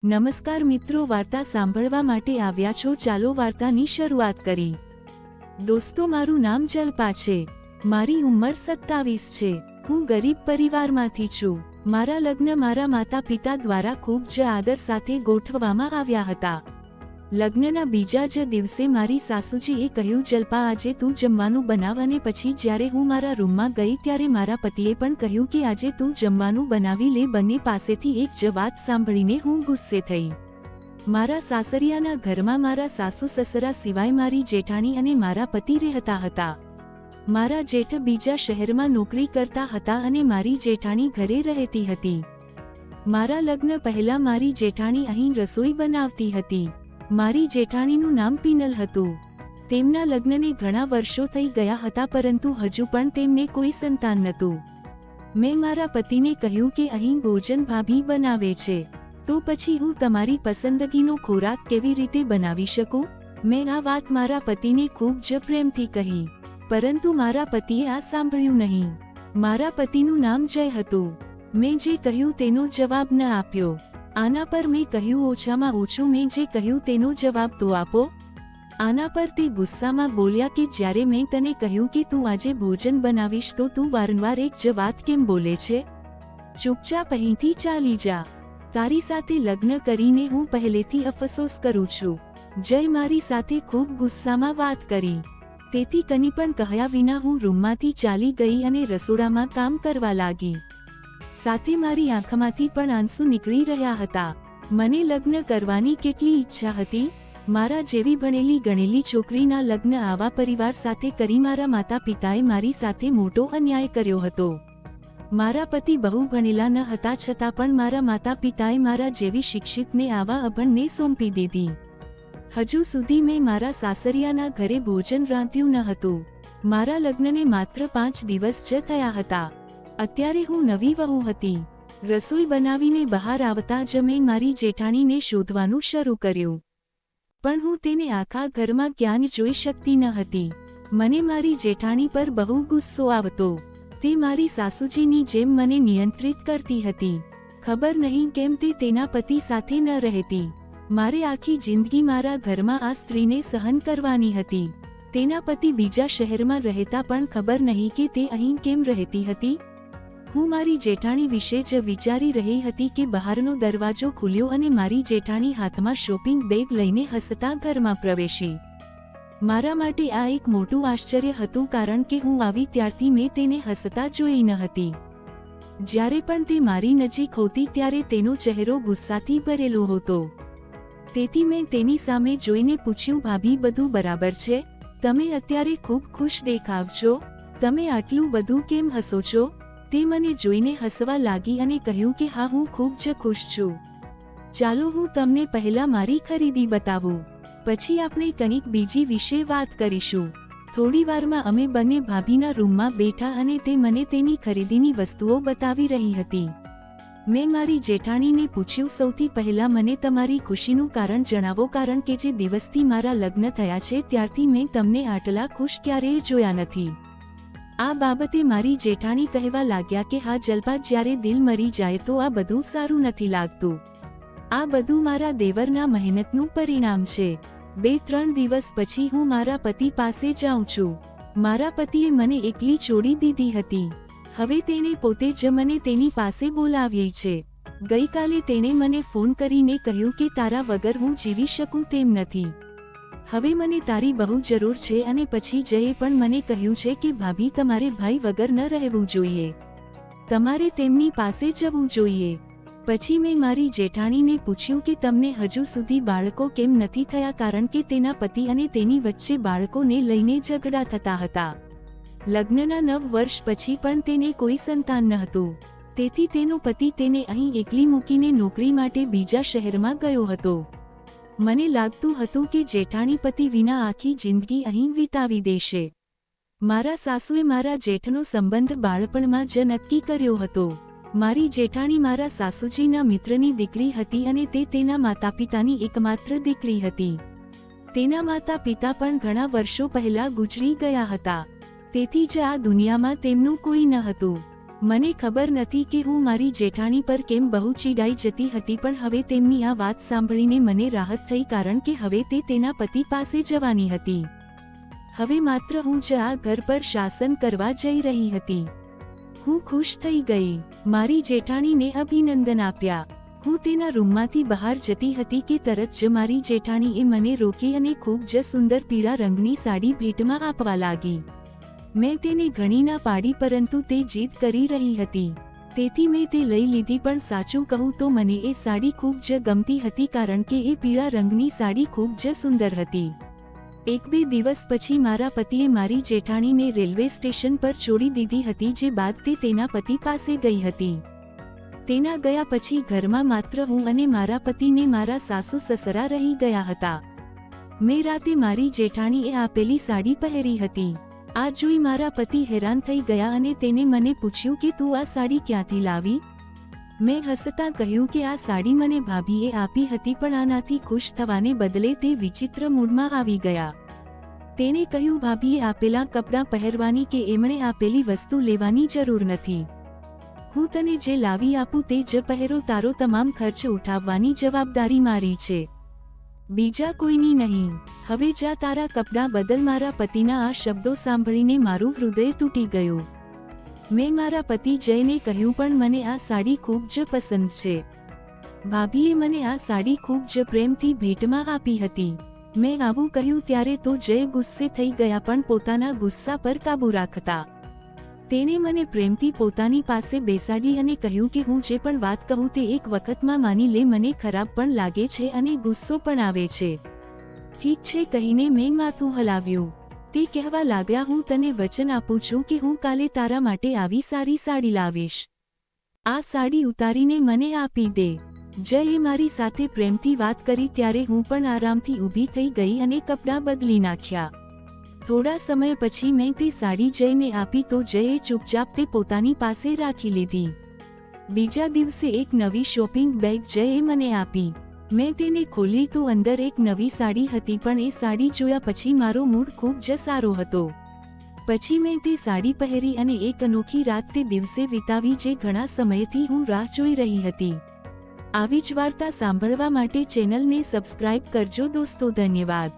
નમસ્કાર મિત્રો, વાર્તા સાંભળવા માટે આવ્યા છો? ચાલો વાર્તાની શરૂઆત કરી. દોસ્તો, મારું નામ જલ્પા છે. મારી ઉંમર 27 છે. હું ગરીબ પરિવારમાંથી છું. મારા લગ્ન મારા માતા પિતા દ્વારા ખૂબ જ આદર સાથે ગોઠવવામાં આવ્યા હતા. લગ્નના બીજા જ દિવસે મારી સાસુજીએ કહ્યું, જલ્પા, આજે તું જમવાનું બનાવ. અને પછી જ્યારે હું મારા રૂમમાં ગઈ ત્યારે મારા પતિએ પણ કહ્યું કે આજે તું જમવાનું બનાવી લે. બંને પાસેથી એક જ વાત સાંભળીને હું ગુસ્સે થઈ. મારા સાસરિયાના ઘરમાં મારા સાસુ સસરા સિવાય મારી જેઠાણી અને મારા પતિ રહેતા હતા. મારા જેઠ બીજા શહેરમાં નોકરી કરતા હતા અને મારી જેઠાણી ઘરે રહેતી હતી. મારા લગ્ન પહેલા મારી જેઠાણી અહીં રસોઈ બનાવતી હતી. મારી જેઠાણીનું નામ પીનલ હતું. તેમના લગ્નને ઘણા વર્ષો થઈ ગયા હતા, પરંતુ હજુ પણ તેમને કોઈ સંતાન નહોતું. મેં મારા પતિને કહ્યું કે અહીં ભોજન ભાભી બનાવે છે, તો પછી હું તમારી પસંદગીનો ખોરાક કેવી રીતે બનાવી શકું? મેં આ વાત મારા પતિને ખૂબ જ પ્રેમથી કહી, પરંતુ મારા પતિએ આ સાંભળ્યું નહીં. મારા પતિનું નામ જય હતું. મેં જે કહ્યું તેનો જવાબ ન આપ્યો. આના પર મેં કહ્યું, ઓછામાં ઓછું મેં જે કહ્યું તેનો જવાબ તો આપો. આના પર તે ગુસ્સામાં બોલ્યા કે જ્યારે મેં તને કહ્યું કે તું આજે ભોજન બનાવીશ તો તું વારંવાર એક જ વાત કેમ બોલે છે? ચૂપચાપ અહીંથી ચાલી જા. તારી સાથે લગ્ન કરીને હું પહેલેથી અફસોસ કરું છું. જય મારી સાથે ખૂબ ગુસ્સામાં વાત કરી. તેથી કંઈ પણ કહ્યા વિના હું રૂમમાંથી ચાલી ગઈ અને રસોડામાં કામ કરવા લાગી. સાથે મારી આંખમાંથી પણ આંસુ નીકળી રહ્યા હતા. મને લગ્ન કરવાની કેટલી ઈચ્છા હતી. મારા જેવી ભણેલી ગણેલી છોકરીના લગ્ન આવા પરિવાર સાથે કરી મારા માતા પિતાએ મારી સાથે મોટો અન્યાય કર્યો હતો. મારા પતિ બહુ ભણેલા ન હતા, છતાં પણ મારા માતા પિતાએ મારા જેવી શિક્ષિતને આવા અભણને સોંપી દીધી. હજુ સુધી મેં મારા સાસરિયાના ઘરે ભોજન રાંધ્યું ન હતું. મારા લગ્નને માત્ર 5 દિવસ જ થયા હતા. અત્યારે હું નવી વહુ હતી. રસોઈ બનાવીને બહાર આવતા જ મેં મારી જેઠાણીને શોધવાનું શરૂ કર્યું, પણ હું તેને આખા ઘરમાં ક્યાંય જોઈ શકતી ન હતી. મને મારી જેઠાણી પર બહુ ગુસ્સો આવતો. તે મારી સાસુજીની જેમ મને નિયંત્રિત કરતી હતી. ખબર નહીં કેમ તે તેના પતિ સાથે ન રહેતી. મારે આખી જિંદગી મારા ઘરમાં આ સ્ત્રીને સહન કરવાની હતી. તેના પતિ બીજા શહેરમાં રહેતા, પણ ખબર નહીં કે તે અહીં કેમ રહેતી હતી. હું મારી જેઠાણી વિશે જ વિચારી રહી હતી કે બહારનો દરવાજો ખુલ્યો અને મારી જેઠાણી હાથમાં શોપિંગ બેગ લઈને હસતા ઘરમાં પ્રવેશી. મારા માટે આ એક મોટું આશ્ચર્ય હતું, કારણ કે હું આવી ત્યારથી મેં તેને હસતા જોઈ ન હતી. જ્યારે પણ તે મારી નજીક હોતી ત્યારે તેનો ચહેરો ગુસ્સાથી ભરેલો હતો. તેથી મેં તેની સામે જોઈને પૂછ્યું, ભાભી, બધું બરાબર છે? તમે અત્યારે ખૂબ ખુશ દેખાવ છો. તમે આટલું બધું કેમ હસો છો? તે મને જોઈને હસવા લાગી અને કહ્યું કે હા, હું ખૂબ જ ખુશ છું. ચાલો હું તમને પહેલા મારી ખરીદી બતાવું, પછી આપણે કંઈક બીજી વિશે વાત કરીશું. થોડી વારમાં અમે બંને ભાભીના રૂમમાં બેઠા અને તે મને તેની ખરીદીની વસ્તુઓ બતાવી રહી હતી. મેં મારી જેઠાણીને પૂછ્યું, સૌથી પહેલા મને તમારી ખુશીનું કારણ જણાવો, કારણ કે જે દિવસથી મારા લગ્ન થયા છે ત્યારથી મેં તમને આટલા ખુશ ક્યારેય જોયા નથી. આ બાબતે મારી જેઠાણી કહેવા લાગ્યા કે હા જલ્પા, જ્યારે દિલ મરી જાય તો આ બધું સારું નથી લાગતું. આ બધું મારા દેવરના મહેનતનું પરિણામ છે. 2-3 દિવસ પછી હું મારા પતિ પાસે જાઉં છું. મારા પતિએ મને એકલી છોડી દીધી હતી. હવે તેણે પોતે જ મને તેની પાસે બોલાવી છે. ગઈકાલે તેણે મને ફોન કરીને કહ્યું કે તારા વગર હું જીવી શકું તેમ નથી. હવે મને તારી બહુ જરૂર છે. અને પછી જયે પણ મને કહ્યું છે કે ભાભી, તમારે ભાઈ વગર ન રહેવું જોઈએ. તમારે તેમની પાસે જવું જોઈએ. પછી મેં મારી જેઠાણીને પૂછ્યું કે તમને હજુ સુધી બાળકો કેમ નથી થયા, કારણ કે તેના પતિ અને તેની વચ્ચે બાળકોને લઈને ઝઘડા થતા હતા. લગ્નના 9 વર્ષ પછી પણ તેને કોઈ સંતાન ન હતું. તેથી તેનો પતિ તેને અહીં એકલી મૂકીને નોકરી માટે બીજા શહેરમાં ગયો હતો. મને લાગતું હતું કે જેઠાણી પતિ વિના આખી જિંદગી અહીં વિતાવી દેશે. મારા સાસુએ મારા જેઠનો સંબંધ બાળપણમાં જ નક્કી કર્યો હતો. મારી જેઠાણી મારા સાસુજીના મિત્રની દીકરી હતી અને તે તેના માતા પિતાની એકમાત્ર દીકરી હતી. તેના માતા પિતા પણ ઘણા વર્ષો પહેલા ગુજરી ગયા હતા. તેથી જ આ દુનિયામાં તેમનું કોઈ ન હતું. મને ખબર નથી કે હું મારી જેઠાણી પર કેમ બહુ ચીડાઈ જતી હતી, પણ હવે તેમની આ વાત સાંભળીને મને રાહત થઈ, કારણ કે હવે તે તેના પતિ પાસે જવાની હતી. હવે માત્ર હું જ આ ઘર પર શાસન કરવા જઈ રહી હતી. હું ખુશ થઈ ગઈ. મારી જેઠાણીને અભિનંદન આપ્યા. હું તેના રૂમમાંથી બહાર જતી હતી કે તરત જ મારી જેઠાણીએ મને રોકી અને ખૂબ જ સુંદર પીળા રંગની સાડી ભેટમાં આપવા લાગી. મેં તેને ઘણી ના પાડી, પરંતુ તે જીદ કરી રહી હતી, તેથી મેં તે લઈ લીધી. પણ સાચું કહું તો મને એ સાડી ખૂબ જ ગમતી હતી, કારણ કે એ પીળા રંગની સાડી ખૂબ જ સુંદર હતી. 1-2 દિવસ પછી મારા પતિએ મારી જેઠાણીને રેલવે સ્ટેશન પર છોડી દીધી હતી, જે બાદ તે તેના પતિ પાસે ગઈ હતી. તેના ગયા પછી ઘરમાં માત્ર હું અને મારા પતિને મારા સાસુ સસરા રહી ગયા હતા. મેં રાતે મારી જેઠાણીએ આપેલી સાડી પહેરી હતી. આ જોઈ મારા પતિ હેરાન થઈ ગયા અને તેને મને પૂછ્યું કે તું આ સાડી ક્યાંથી લાવી? મેં હસતા કહ્યું કે આ સાડી મને ભાભીએ આપી હતી, પણ આનાથી ખુશ થવાને બદલે તે વિચિત્ર મૂડમાં આવી ગયા. તેણે કહ્યું, ભાભીએ આપેલા કપડાં પહેરવાની કે એમણે આપેલી વસ્તુ લેવાની જરૂર નથી. હું તને જે લાવી આપું તે જ પહેરો. તારો તમામ ખર્ચ ઉઠાવવાની જવાબદારી મારી છે, બીજા કોઈની નહીં. હવે જા, તારા કપડાં બદલ. મારા પતિના આ શબ્દો સાંભળીને મારું હૃદય તૂટી ગયું. મેં મારા પતિ જયને કહ્યું, પણ મને આ સાડી ખૂબ જ પસંદ છે. ભાભીએ મને આ સાડી ખૂબ જ પ્રેમથી ભેટમાં આપી હતી. મેં આવું કહ્યું ત્યારે તો જય ગુસ્સે થઈ ગયા, પણ પોતાના ગુસ્સા પર કાબૂ રાખતા તેણે મને પ્રેમથી પોતાની પાસે બેસાડી અને કહ્યું કે હું જે પણ વાત કહું તે એક વખતમાં માની લે. મને ખરાબ પણ લાગે છે અને ગુસ્સો પણ આવે છે. ઠીક છે કહીને મેં માથું હલાવ્યું. તે કહેવા લાગ્યા, હું તને વચન આપું છું કે હું કાલે તારા માટે આવી સારી સાડી લાવીશ. આ સાડી ઉતારીને મને આપી દે. જયે મારી સાથે પ્રેમથી વાત કરી ત્યારે હું પણ આરામથી ઊભી થઈ ગઈ અને કપડાં બદલી નાખ્યા. થોડા સમય પછી મેં તે સાડી જયને આપી તો જયે ચૂપચાપ તે પોતાની પાસે રાખી લીધી. બીજા દિવસે એક નવી શોપિંગ બેગ જયે મને આપી. મેં તેને ખોલી તો અંદર એક નવી સાડી હતી, પણ એ સાડી જોયા પછી મારો મૂડ ખૂબ જ સારો હતો. પછી મેં તે સાડી પહેરી અને એક અનોખી રાત તે દિવસે વિતાવી, જે ઘણા સમયથી હું રાહ જોઈ રહી હતી. આવી જ વાર્તા સાંભળવા માટે ચેનલને સબસ્ક્રાઇબ કરજો દોસ્તો. ધન્યવાદ.